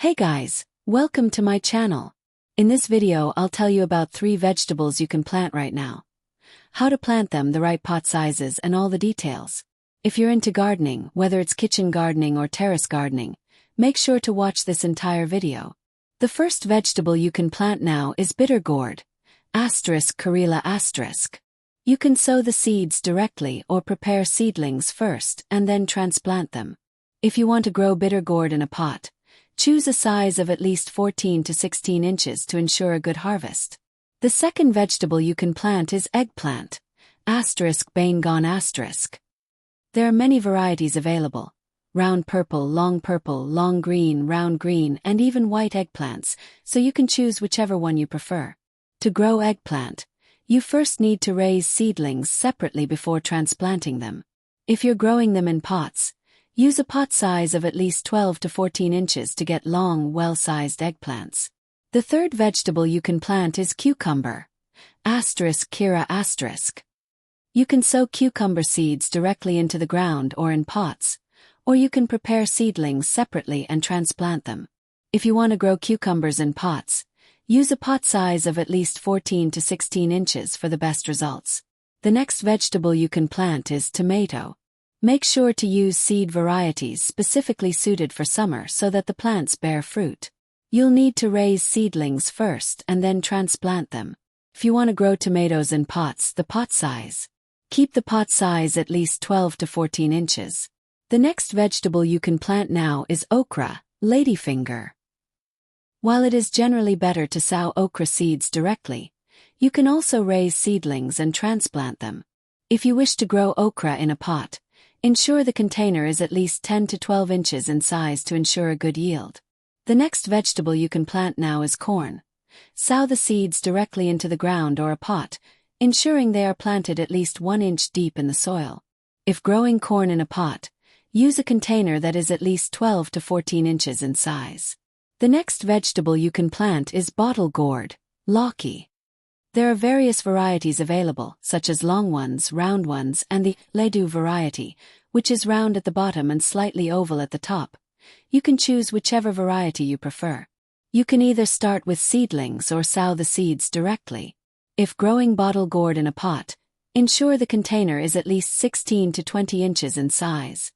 Hey guys, welcome to my channel. In this video I'll tell you about 3 vegetables you can plant right now. How to plant them, the right pot sizes, and all the details. If you're into gardening, whether it's kitchen gardening or terrace gardening, make sure to watch this entire video. The first vegetable you can plant now is bitter gourd, *Karela**. You can sow the seeds directly or prepare seedlings first and then transplant them. If you want to grow bitter gourd in a pot, choose a size of at least 14 to 16 inches to ensure a good harvest. The second vegetable you can plant is eggplant, *Bengon*. There are many varieties available: round purple, long green, round green, and even white eggplants, so you can choose whichever one you prefer. To grow eggplant, you first need to raise seedlings separately before transplanting them. If you're growing them in pots, use a pot size of at least 12 to 14 inches to get long, well-sized eggplants. The third vegetable you can plant is cucumber, *Kira*. You can sow cucumber seeds directly into the ground or in pots, or you can prepare seedlings separately and transplant them. If you want to grow cucumbers in pots, use a pot size of at least 14 to 16 inches for the best results. The next vegetable you can plant is tomato. Make sure to use seed varieties specifically suited for summer so that the plants bear fruit. You'll need to raise seedlings first and then transplant them. If you want to grow tomatoes in pots, the pot size. Keep the pot size at least 12 to 14 inches. The next vegetable you can plant now is okra, ladyfinger. While it is generally better to sow okra seeds directly, you can also raise seedlings and transplant them. If you wish to grow okra in a pot, ensure the container is at least 10 to 12 inches in size to ensure a good yield. The next vegetable you can plant now is corn. Sow the seeds directly into the ground or a pot, ensuring they are planted at least 1 inch deep in the soil. If growing corn in a pot, use a container that is at least 12 to 14 inches in size. The next vegetable you can plant is bottle gourd, lauki. There are various varieties available, such as long ones, round ones, and the ledu variety, which is round at the bottom and slightly oval at the top. You can choose whichever variety you prefer. You can either start with seedlings or sow the seeds directly. If growing bottle gourd in a pot, ensure the container is at least 16 to 20 inches in size.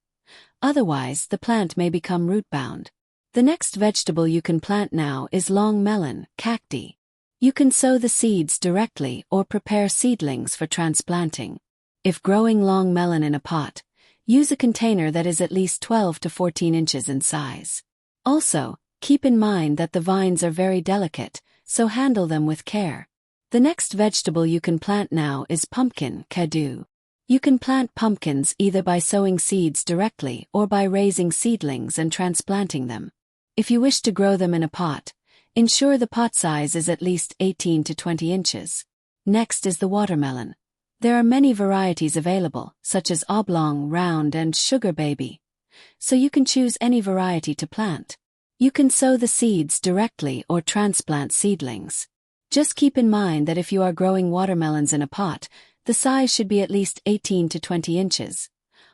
Otherwise, the plant may become root-bound. The next vegetable you can plant now is long melon, cacti. You can sow the seeds directly or prepare seedlings for transplanting. If growing long melon in a pot, use a container that is at least 12 to 14 inches in size. Also, keep in mind that the vines are very delicate, so handle them with care. The next vegetable you can plant now is pumpkin, kadu. You can plant pumpkins either by sowing seeds directly or by raising seedlings and transplanting them. If you wish to grow them in a pot, ensure the pot size is at least 18 to 20 inches. Next is the watermelon. There are many varieties available, such as oblong, round, and sugar baby, so you can choose any variety to plant. You can sow the seeds directly or transplant seedlings. Just keep in mind that if you are growing watermelons in a pot, the size should be at least 18 to 20 inches.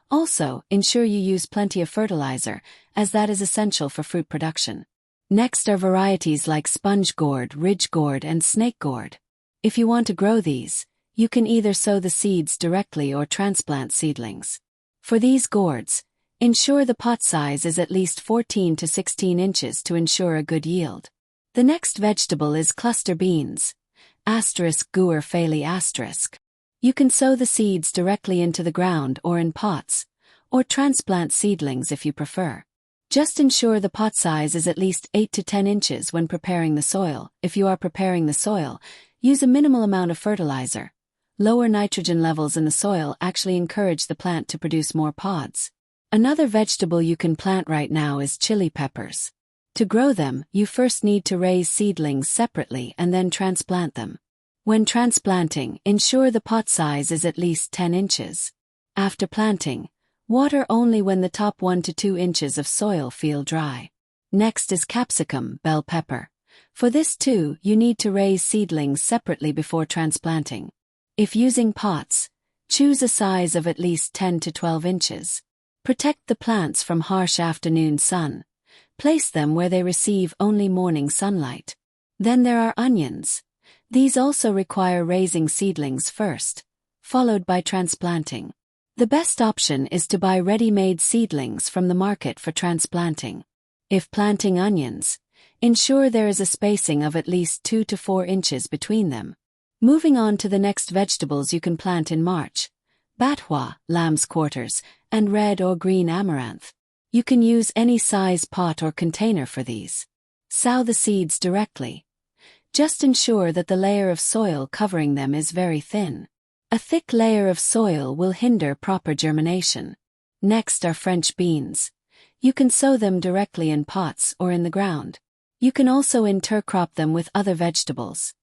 Also, ensure you use plenty of fertilizer, as that is essential for fruit production. Next are varieties like sponge gourd, ridge gourd, and snake gourd. If you want to grow these, you can either sow the seeds directly or transplant seedlings. For these gourds, ensure the pot size is at least 14 to 16 inches to ensure a good yield. The next vegetable is cluster beans, *Guar phaeli*. You can sow the seeds directly into the ground or in pots, or transplant seedlings if you prefer. Just ensure the pot size is at least 8 to 10 inches when preparing the soil. If you are preparing the soil, use a minimal amount of fertilizer. Lower nitrogen levels in the soil actually encourage the plant to produce more pods. Another vegetable you can plant right now is chili peppers. To grow them, you first need to raise seedlings separately and then transplant them. When transplanting, ensure the pot size is at least 10 inches. After planting, water only when the top 1 to 2 inches of soil feel dry. Next is capsicum, bell pepper. For this too, you need to raise seedlings separately before transplanting. If using pots, choose a size of at least 10 to 12 inches. Protect the plants from harsh afternoon sun. Place them where they receive only morning sunlight. Then there are onions. These also require raising seedlings first, followed by transplanting. The best option is to buy ready-made seedlings from the market for transplanting. If planting onions, ensure there is a spacing of at least 2 to 4 inches between them. Moving on to the next vegetables you can plant in March: batwa, lamb's quarters, and red or green amaranth. You can use any size pot or container for these. Sow the seeds directly. Just ensure that the layer of soil covering them is very thin. A thick layer of soil will hinder proper germination. Next are French beans. You can sow them directly in pots or in the ground. You can also intercrop them with other vegetables.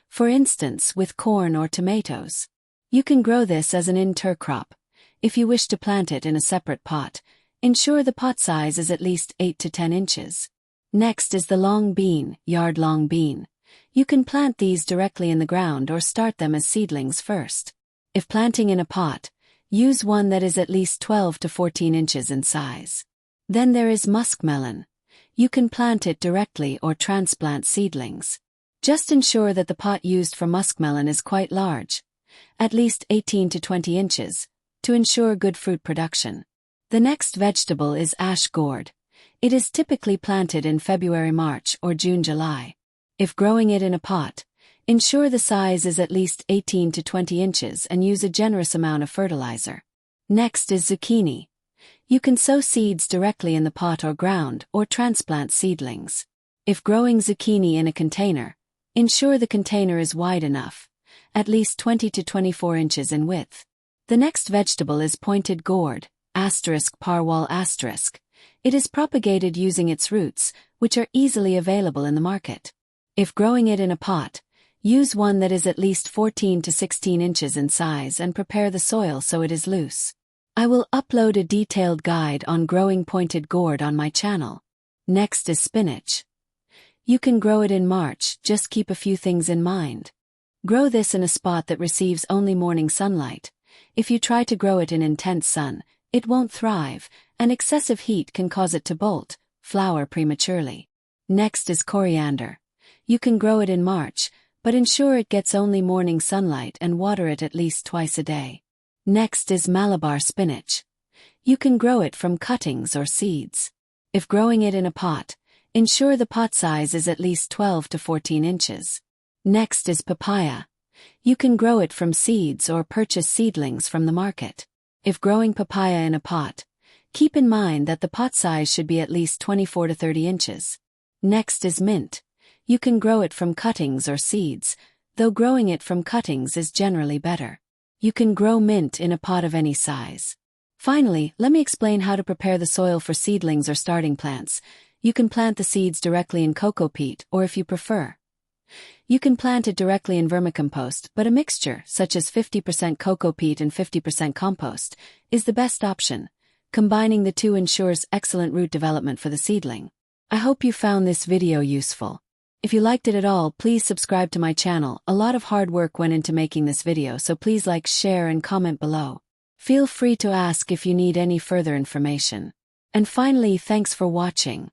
For instance, with corn or tomatoes. You can grow this as an intercrop. If you wish to plant it in a separate pot, ensure the pot size is at least 8 to 10 inches. Next is the long bean, yard-long bean. You can plant these directly in the ground or start them as seedlings first. If planting in a pot, use one that is at least 12 to 14 inches in size. Then there is muskmelon. You can plant it directly or transplant seedlings. Just ensure that the pot used for muskmelon is quite large, at least 18 to 20 inches, to ensure good fruit production. The next vegetable is ash gourd. It is typically planted in February-March or June-July. If growing it in a pot, ensure the size is at least 18 to 20 inches and use a generous amount of fertilizer. Next is zucchini. You can sow seeds directly in the pot or ground or transplant seedlings. If growing zucchini in a container, ensure the container is wide enough, at least 20 to 24 inches in width. The next vegetable is pointed gourd, *parwal*. It is propagated using its roots, which are easily available in the market. If growing it in a pot, use one that is at least 14 to 16 inches in size and prepare the soil so it is loose. I will upload a detailed guide on growing pointed gourd on my channel. Next is spinach. You can grow it in March, just keep a few things in mind. Grow this in a spot that receives only morning sunlight. If you try to grow it in intense sun, it won't thrive, and excessive heat can cause it to bolt, flower prematurely. Next is coriander. You can grow it in March, but ensure it gets only morning sunlight and water it at least twice a day. Next is Malabar spinach. You can grow it from cuttings or seeds. If growing it in a pot, ensure the pot size is at least 12 to 14 inches. Next is papaya. You can grow it from seeds or purchase seedlings from the market. If growing papaya in a pot, keep in mind that the pot size should be at least 24 to 30 inches. Next is mint. You can grow it from cuttings or seeds, though growing it from cuttings is generally better. You can grow mint in a pot of any size. Finally, let me explain how to prepare the soil for seedlings or starting plants. You can plant the seeds directly in coco peat, or if you prefer, you can plant it directly in vermicompost, but a mixture, such as 50% coco peat and 50% compost, is the best option. Combining the two ensures excellent root development for the seedling. I hope you found this video useful. If you liked it at all, please subscribe to my channel. A lot of hard work went into making this video, so please like, share, and comment below. Feel free to ask if you need any further information. And finally, thanks for watching.